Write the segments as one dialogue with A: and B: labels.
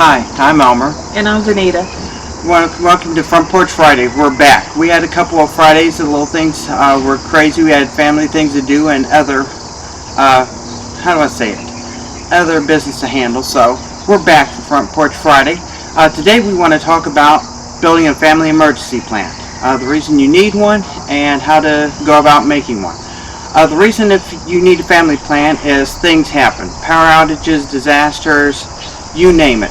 A: Hi, I'm Elmer.
B: And I'm Vanita.
A: Welcome to Front Porch Friday. We're back. We had a couple of Fridays, the little things were crazy. We had family things to do and other, how do I say it, other business to handle. So we're back for Front Porch Friday. Today we want to talk about building a family emergency plan, the reason you need one and how to go about making one. The reason if you need a family plan is things happen. Power outages, disasters, you name it.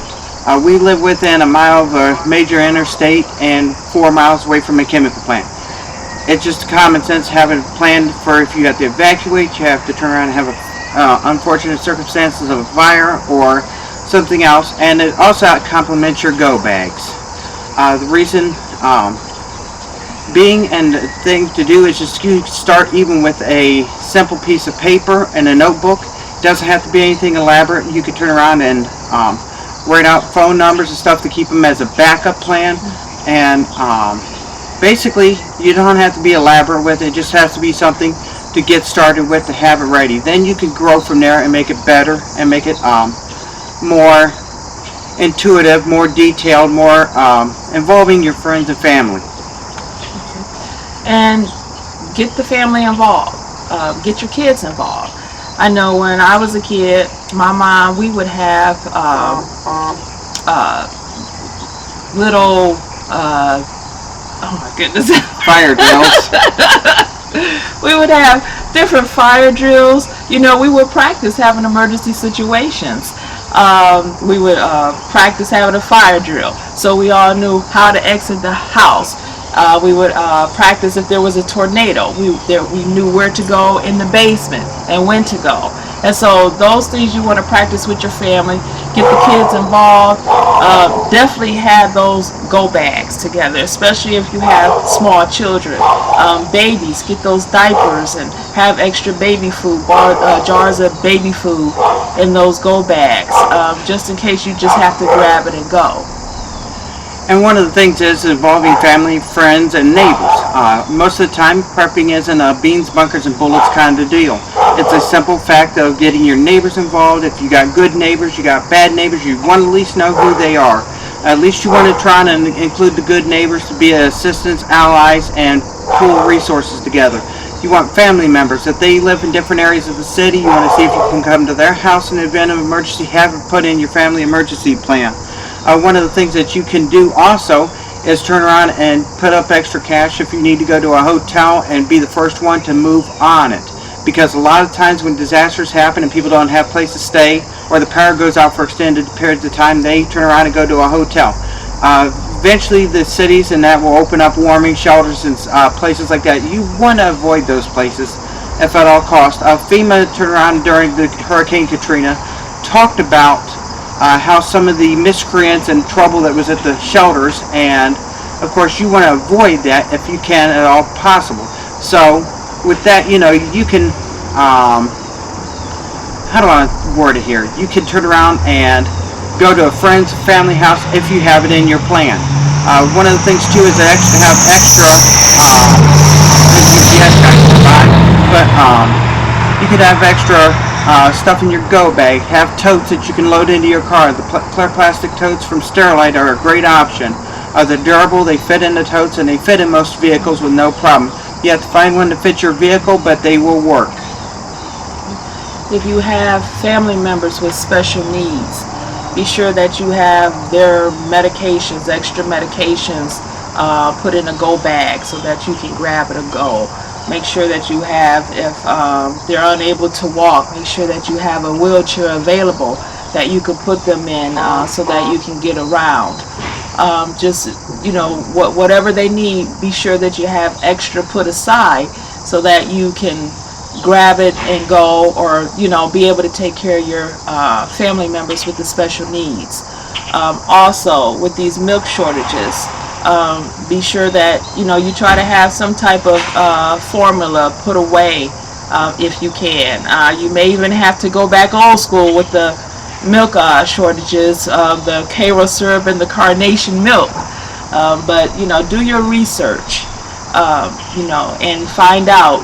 A: We live within a mile of a major interstate and 4 miles away from a chemical plant. It's just common sense having a plan for if you have to evacuate, you have to turn around and have unfortunate circumstances of a fire or something else, and it also complements your go bags. The reason being and the thing to do is just you start even with a simple piece of paper and a notebook. It doesn't have to be anything elaborate. You could turn around and write out phone numbers and stuff to keep them as a backup plan, and basically you don't have to be elaborate with it. It just has to be something to get started with, to have it ready. Then you can grow from there and make it better and make it more intuitive, more detailed, more involving your friends and family.
B: And get the family involved. Get your kids involved. I know when I was a kid, my mom, we would have little, oh my goodness,
A: Fire drills.
B: We would have different fire drills. You know, we would practice having emergency situations. We would practice having a fire drill, so we all knew how to exit the house. We would practice if there was a tornado. We knew where to go in the basement and when to go. And so those things you want to practice with your family. Get the kids involved. Definitely have those go bags together, especially if you have small children. Babies, get those diapers and have extra baby food, jars of baby food in those go bags, just in case you just have to grab it and go.
A: And one of the things is involving family, friends, and neighbors. Most of the time, prepping isn't a beans, bunkers, and bullets kind of deal. It's a simple fact of getting your neighbors involved. If you got good neighbors, you got bad neighbors, you want to at least know who they are. At least you want to try and include the good neighbors to be assistants, allies, and pool resources together. You want family members. If they live in different areas of the city, you want to see if you can come to their house in the event of emergency, have it put in your family emergency plan. One of the things that you can do also is turn around and put up extra cash if you need to go to a hotel and be the first one to move on it. Because a lot of times when disasters happen and people don't have a place to stay or the power goes out for extended periods of time, they turn around and go to a hotel. Eventually the cities and that will open up warming shelters and places like that. You want to avoid those places if at all costs. FEMA turned around during the Hurricane Katrina, talked about how some of the miscreants and trouble that was at the shelters, and of course you want to avoid that if you can at all possible. So with that, you know, you can how do I word it here, you can turn around and go to a friend's family house if you have it in your plan. One of the things too is to have extra GPS guys provide, but you could have extra stuff in your go bag. Have totes that you can load into your car. The clear plastic totes from Sterilite are a great option. They're durable, they fit in the totes, and they fit in most vehicles with no problem. You have to find one to fit your vehicle, but they will work.
B: If you have family members with special needs, be sure that you have their medications, extra medications, put in a go bag so that you can grab it and go. Make sure that you have, if they're unable to walk, make sure that you have a wheelchair available that you can put them in so that you can get around. Just, you know, whatever they need, be sure that you have extra put aside so that you can grab it and go, or, you know, be able to take care of your family members with the special needs. Also, with these milk shortages, be sure that, you know, you try to have some type of formula put away if you can. You may even have to go back old school with the milk shortages of the Karo syrup and the carnation milk. But, you know, do your research, you know, and find out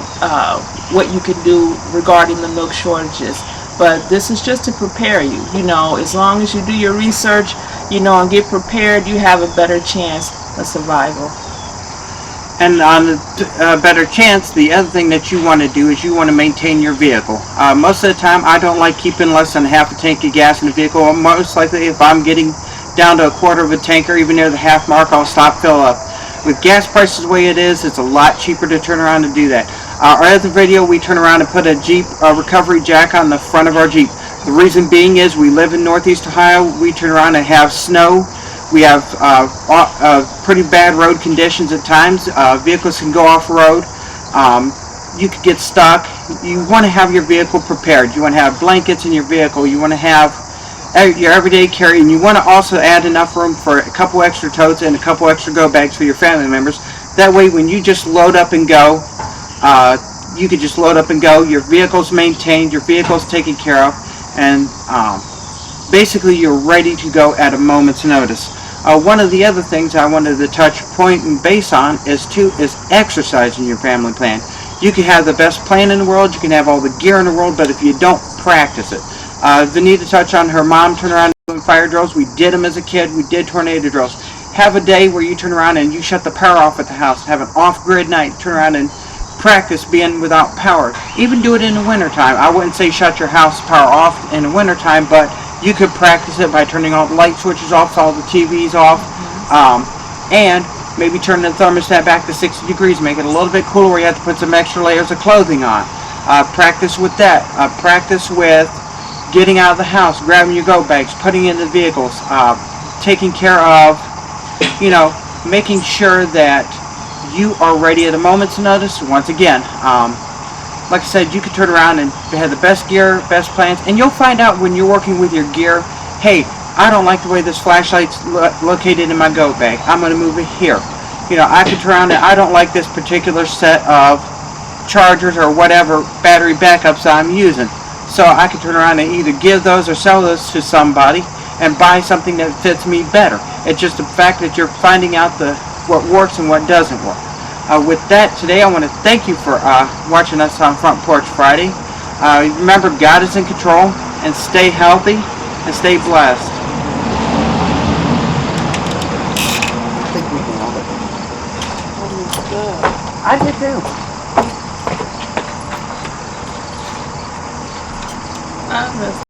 B: what you can do regarding the milk shortages. But this is just to prepare you, you know, as long as you do your research and get prepared, you have a better chance of survival.
A: And on the better chance, the other thing that you want to do is you want to maintain your vehicle. Most of the time, I don't like keeping less than half a tank of gas in the vehicle. Most likely, if I'm getting down to a quarter of a tank or even near the half mark, I'll stop, fill up. With gas prices the way it is, it's a lot cheaper to turn around and do that. Our other video, we turn around and put a Jeep recovery jack on the front of our Jeep. The reason being is we live in Northeast Ohio. We turn around and have snow. We have pretty bad road conditions at times. Vehicles can go off-road. You could get stuck. You want to have your vehicle prepared. You want to have blankets in your vehicle. You want to have your everyday carry, and you want to also add enough room for a couple extra totes and a couple extra go bags for your family members. That way, when you just load up and go, you could just load up and go. Your vehicle's maintained. Your vehicle's taken care of, and basically you're ready to go at a moment's notice. One of the other things I wanted to touch point and base on is exercise in your family plan. You can have the best plan in the world, you can have all the gear in the world, but if you don't practice it. Vanita touched on her mom turn around and doing fire drills. We did them as a kid. We did tornado drills. Have a day where you turn around and you shut the power off at the house. Have an off-grid night. Turn around and practice being without power. Even do it in the wintertime. I wouldn't say shut your house power off in the wintertime, but you could practice it by turning all the light switches off, all the TVs off, and maybe turn the thermostat back to 60 degrees, make it a little bit cooler where you have to put some extra layers of clothing on. Practice with that. Practice with getting out of the house, grabbing your go bags, putting in the vehicles, taking care of, making sure that you are ready at a moment's notice. Once again, like I said, you can turn around and have the best gear, best plans, and you'll find out when you're working with your gear, hey, I don't like the way this flashlight's located in my go bag. I'm going to move it here. I can turn around and I don't like this particular set of chargers or whatever battery backups I'm using. So I can turn around and either give those or sell those to somebody and buy something that fits me better. It's just the fact that you're finding out what works and what doesn't work. With that, today I want to thank you for watching us on Front Porch Friday. Remember, God is in control, and stay healthy and stay blessed. I think we can all do it. I did too.
B: I